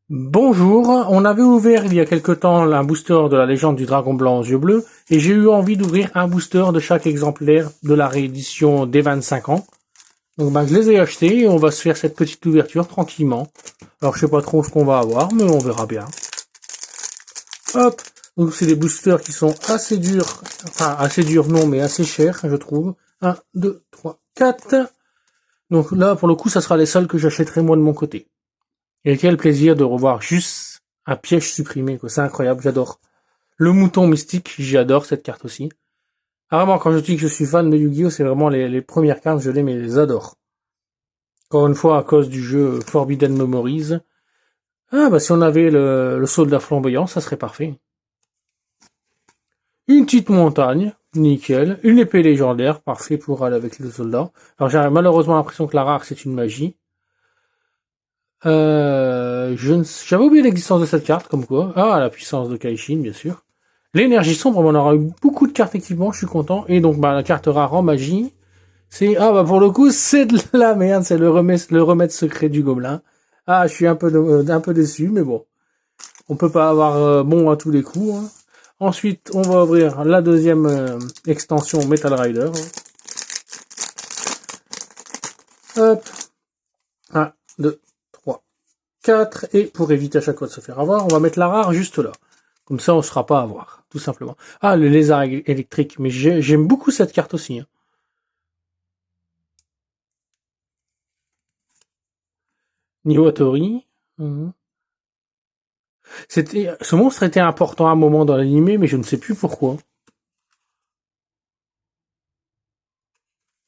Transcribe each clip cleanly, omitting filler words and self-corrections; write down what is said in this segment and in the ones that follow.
Bonjour, on avait ouvert il y a quelque temps un booster de la légende du dragon blanc aux yeux bleus et j'ai eu envie d'ouvrir un booster de chaque exemplaire de la réédition des 25 ans. Donc je les ai achetés et on va se faire cette petite ouverture tranquillement. Alors je sais pas trop ce qu'on va avoir mais on verra bien. Hop, donc c'est des boosters qui sont assez durs, enfin assez durs non mais assez chers je trouve. 1, 2, 3, 4. Donc là pour le coup ça sera les seuls que j'achèterai moi de mon côté. Et quel plaisir de revoir juste un piège supprimé, quoi. C'est incroyable, j'adore. Le mouton mystique, j'adore cette carte aussi. Ah, vraiment, quand je dis que je suis fan de Yu-Gi-Oh, c'est vraiment les premières cartes, je les mais les adore. Encore une fois, à cause du jeu Forbidden Memories. Ah, bah si on avait le soldat flamboyant, ça serait parfait. Une petite montagne, nickel. Une épée légendaire, parfait pour aller avec le soldat. Alors j'ai malheureusement l'impression que la rare, c'est une magie. J'avais oublié l'existence de cette carte, comme quoi. Ah, la puissance de Kaishin, bien sûr. L'énergie sombre, on aura eu beaucoup de cartes équipement, je suis content. Et donc, bah, la carte rare en magie, c'est, ah, bah, pour le coup, c'est de la merde, c'est le remède secret du gobelin. Ah, je suis un peu déçu, mais bon. On peut pas avoir bon à tous les coups, hein. Ensuite, on va ouvrir la deuxième extension Metal Rider. Hop. 1, 2, 3, 4. Et pour éviter à chaque fois de se faire avoir, on va mettre la rare juste là. Comme ça, on ne sera pas à avoir, tout simplement. Ah, le lézard électrique. Mais j'aime beaucoup cette carte aussi, hein. Niwatori. Mhm. Ce monstre était important à un moment dans l'animé, mais je ne sais plus pourquoi.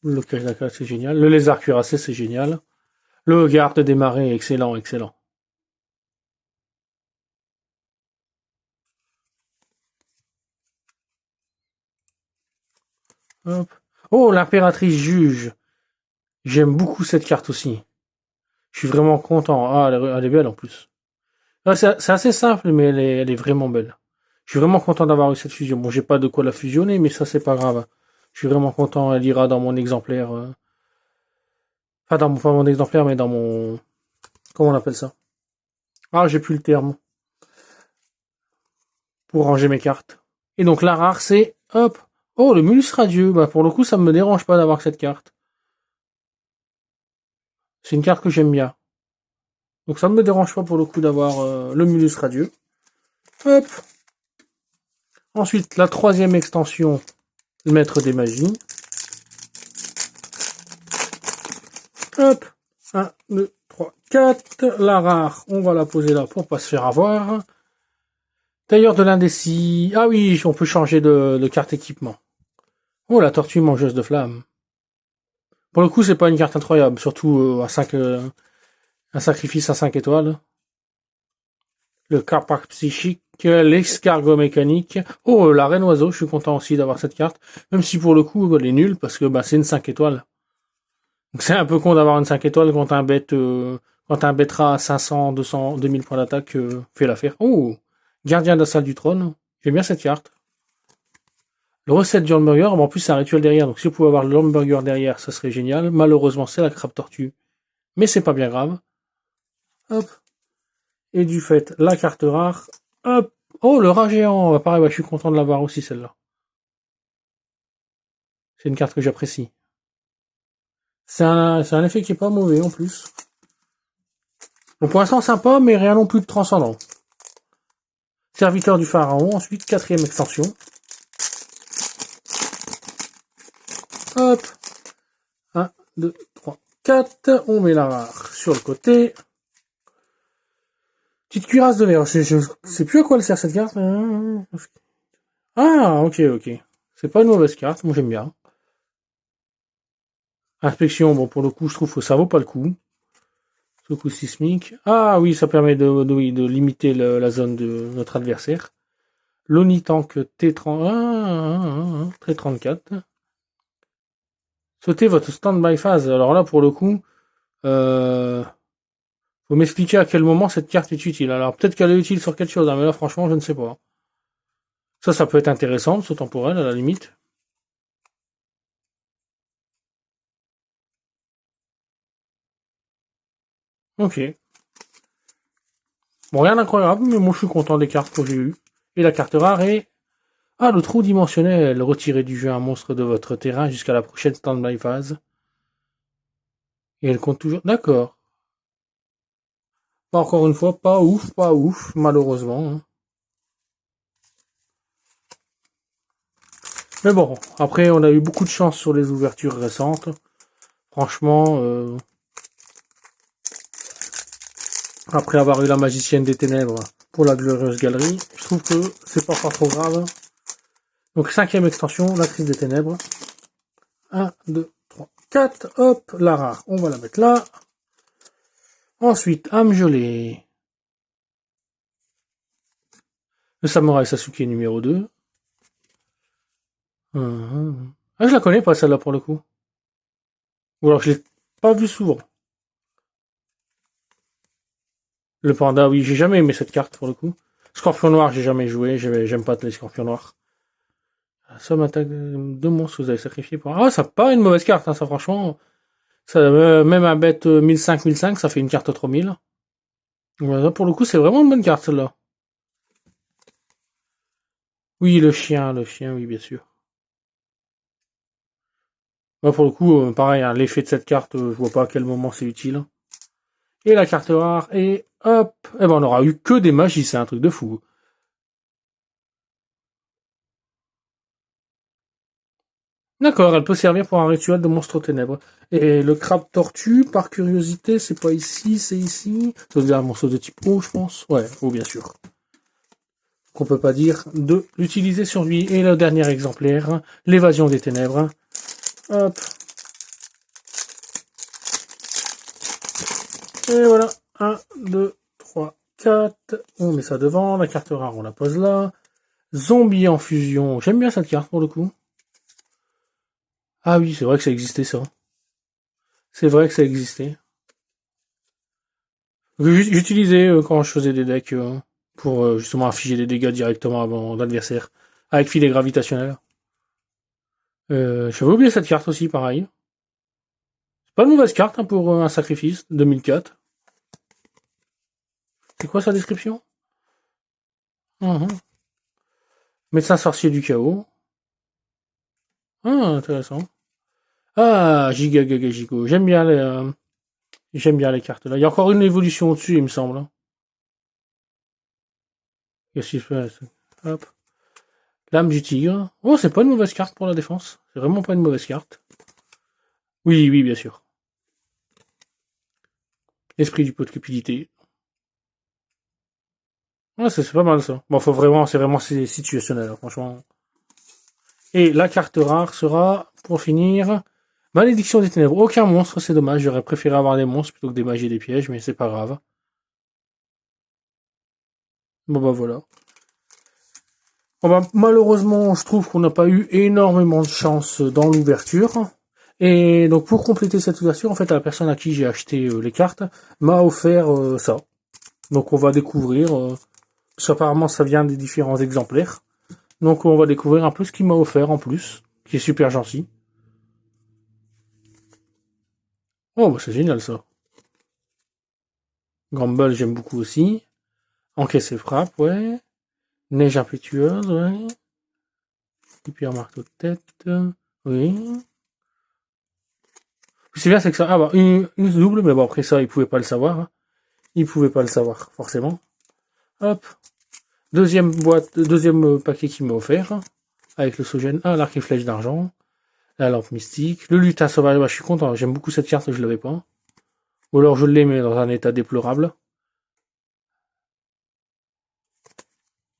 Le Kajaka, c'est génial. Le lézard cuirassé, c'est génial. Le garde des marais, excellent, excellent. Hop. Oh, l'impératrice juge. J'aime beaucoup cette carte aussi. Je suis vraiment content. Ah, elle est belle en plus. Ah, c'est assez simple, mais elle est vraiment belle. Je suis vraiment content d'avoir eu cette fusion. Bon, j'ai pas de quoi la fusionner, mais ça, c'est pas grave. Je suis vraiment content. Elle ira dans mon exemplaire. Enfin, pas mon exemplaire, mais dans mon... Comment on appelle ça? Ah, j'ai plus le terme. Pour ranger mes cartes. Et donc, la rare, c'est... Hop. Oh, le Mulus Radieux. Bah, pour le coup, ça me dérange pas d'avoir cette carte. C'est une carte que j'aime bien. Donc, ça ne me dérange pas pour le coup d'avoir le Mulus Radieux. Hop. Ensuite, la troisième extension, le Maître des Magies. Hop. 1, 2, 3, 4. La rare, on va la poser là pour pas se faire avoir. D'ailleurs, de l'indécis. Ah oui, on peut changer de carte équipement. Oh, la tortue mangeuse de flammes. Pour le coup, c'est pas une carte incroyable, surtout à 5, un sacrifice à 5 étoiles. Le Carpac psychique, l'escargot mécanique. Oh, la reine oiseau, je suis content aussi d'avoir cette carte. Même si pour le coup, elle est nulle, parce que bah, c'est une 5 étoiles. Donc c'est un peu con d'avoir une 5 étoiles quand un bêtera à 500, 200, 2000 points d'attaque fait l'affaire. Oh, gardien d'assaut du trône. J'aime bien cette carte. Le recette du hamburger, en plus c'est un rituel derrière, donc si vous pouvez avoir le hamburger derrière, ça serait génial. Malheureusement, c'est la crabe tortue. Mais c'est pas bien grave. Hop. Et du fait, la carte rare. Hop. Oh, le rat géant. Bah, pareil, bah, je suis content de l'avoir aussi, celle-là. C'est une carte que j'apprécie. C'est un effet qui est pas mauvais, en plus. Donc, pour l'instant, sympa, mais rien non plus de transcendant. Serviteur du pharaon, ensuite, quatrième extension. Hop. 1, 2, 3, 4. On met la rare sur le côté. Petite cuirasse de verre. Je sais plus à quoi elle sert cette carte. Ah, ok, ok. C'est pas une mauvaise carte, moi j'aime bien. Inspection, bon pour le coup je trouve que ça vaut pas le coup. Secousse sismique. Ah oui, ça permet oui, de limiter la zone de notre adversaire. L'Onitank T30, T34. Sautez votre stand-by phase. Alors là pour le coup, euh, faut m'expliquer à quel moment cette carte est utile. Alors peut-être qu'elle est utile sur quelque chose, hein, mais là franchement je ne sais pas. Ça peut être intéressant, saut temporel à la limite. Ok. Bon, rien d'incroyable, mais moi je suis content des cartes que j'ai eues. Et la carte rare est... Ah, le trou dimensionnel. Retirez du jeu un monstre de votre terrain jusqu'à la prochaine stand-by phase. Et elle compte toujours... D'accord. Encore une fois, pas ouf, malheureusement. Hein. Mais bon, après, on a eu beaucoup de chance sur les ouvertures récentes. Franchement, après avoir eu la magicienne des ténèbres pour la glorieuse galerie, je trouve que c'est pas trop grave. Donc, 5e extension, la crise des ténèbres. 1, 2, 3, 4. Hop, la rare, on va la mettre là. Ensuite, âme gelée. Le samouraï Sasuke numéro 2. Ah, je la connais pas celle-là pour le coup. Ou alors je l'ai pas vue souvent. Le panda, oui, j'ai jamais aimé cette carte pour le coup. Scorpion noir, j'ai jamais joué, j'aime pas les scorpions noirs. Somme attaque de monstres que vous avez sacrifié pour... Ah, ça pas une mauvaise carte, hein, ça franchement. Ça, même un bête 1005, ça fait une carte 3000. Pour le coup, c'est vraiment une bonne carte celle-là. Oui, le chien, oui, bien sûr. Moi, pour le coup, pareil, hein, l'effet de cette carte, je vois pas à quel moment c'est utile. Et la carte rare, et hop, eh ben on aura eu que des magies, c'est un truc de fou. D'accord, elle peut servir pour un rituel de monstre aux ténèbres. Et le crabe tortue, par curiosité, c'est pas ici, c'est ici. Ça veut dire un monstre de type eau, je pense. Ouais, eau, bien sûr. Qu'on peut pas dire de l'utiliser sur lui. Et le dernier exemplaire, l'évasion des ténèbres. Hop. Et voilà. 1, 2, 3, 4. On met ça devant. La carte rare, on la pose là. Zombie en fusion. J'aime bien cette carte pour le coup. Ah oui, c'est vrai que ça existait ça. C'est vrai que ça existait. J'utilisais quand je faisais des decks pour justement afficher des dégâts directement à mon adversaire. Avec filet gravitationnel. J'avais oublié cette carte aussi, pareil. C'est pas une mauvaise carte hein, pour un sacrifice, 2004. C'est quoi sa description? Médecin sorcier du chaos. Ah, intéressant. Ah, Giga Gaga Gigo. J'aime bien les cartes là. Il y a encore une évolution au-dessus, il me semble. Hein. Qu'est-ce qui se passe? Hop. L'âme du tigre. Oh, c'est pas une mauvaise carte pour la défense. C'est vraiment pas une mauvaise carte. Oui, oui, bien sûr. Esprit du pot de cupidité. Ouais, c'est pas mal ça. Bon, c'est vraiment situationnel, hein, franchement. Et la carte rare sera, pour finir, Malédiction des ténèbres. Aucun monstre, c'est dommage. J'aurais préféré avoir des monstres plutôt que des magies et des pièges, mais c'est pas grave. Bon bah voilà. Bon bah, malheureusement, je trouve qu'on n'a pas eu énormément de chance dans l'ouverture. Et donc pour compléter cette ouverture, en fait, la personne à qui j'ai acheté les cartes m'a offert ça. Donc on va découvrir, parce qu'apparemment ça vient des différents exemplaires. Donc on va découvrir un peu ce qu'il m'a offert en plus, qui est super gentil. Oh bah c'est génial ça. Grumble j'aime beaucoup aussi. Encaisse et frappe, ouais. Neige impétueuse, ouais. Hyper marteau de tête, oui. C'est bien, c'est que ça. Ah bah, une double, mais bon, après ça, il pouvait pas le savoir. Hein. Il pouvait pas le savoir, forcément. Hop. Deuxième boîte, deuxième paquet qu'il m'a offert. Hein, avec le Sogène. Ah, l'arc et flèche d'argent. La lampe mystique. Le lutin sauvage, bah, je suis content. J'aime beaucoup cette carte, je l'avais pas. Ou alors je l'ai, mais dans un état déplorable.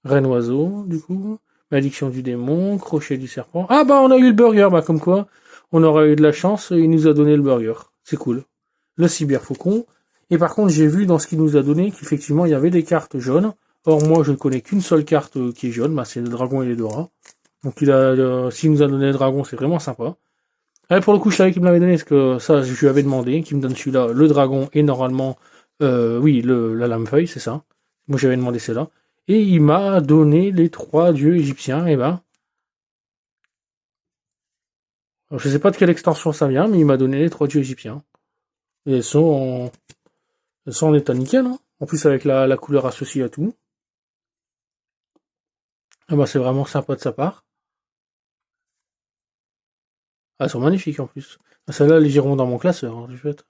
Reine oiseau, du coup. Malédiction du démon. Crochet du serpent. Ah bah, on a eu le burger, bah, comme quoi. On aurait eu de la chance, il nous a donné le burger. C'est cool. Le cyberfaucon. Et par contre, j'ai vu dans ce qu'il nous a donné qu'effectivement, il y avait des cartes jaunes. Or, moi, je ne connais qu'une seule carte qui est jaune, bah, c'est le dragon et les Dora. Donc, s'il nous a donné le dragon, c'est vraiment sympa. Et pour le coup, je savais qu'il me l'avait donné, parce que ça, je lui avais demandé, qu'il me donne celui-là, le dragon, et normalement, oui, la lame feuille, c'est ça. Moi, j'avais demandé celle-là. Et il m'a donné les 3 dieux égyptiens, et ben. Alors, je sais pas de quelle extension ça vient, mais il m'a donné les 3 dieux égyptiens. Et elles sont en état nickel, hein. En plus, avec la couleur associée à tout. Ah bah, c'est vraiment sympa de sa part. Ah, elles sont magnifiques en plus. Ah, celles-là, elles iront dans mon classeur, hein, du fait.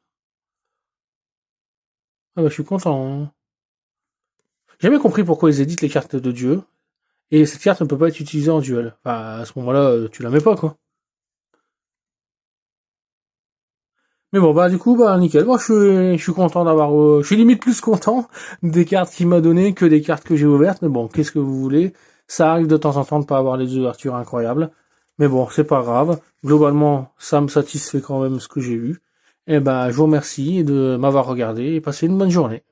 Ah bah, je suis content, hein. J'ai jamais compris pourquoi ils éditent les cartes de dieu. Et cette carte ne peut pas être utilisée en duel. Enfin, à ce moment-là, tu la mets pas, quoi. Mais bon, bah, du coup, bah, nickel. Moi, je suis content d'avoir, je suis limite plus content des cartes qu'il m'a données que des cartes que j'ai ouvertes. Mais bon, qu'est-ce que vous voulez? Ça arrive de temps en temps de pas avoir les ouvertures incroyables. Mais bon, c'est pas grave. Globalement, ça me satisfait quand même ce que j'ai eu. Et ben, je vous remercie de m'avoir regardé et passez une bonne journée.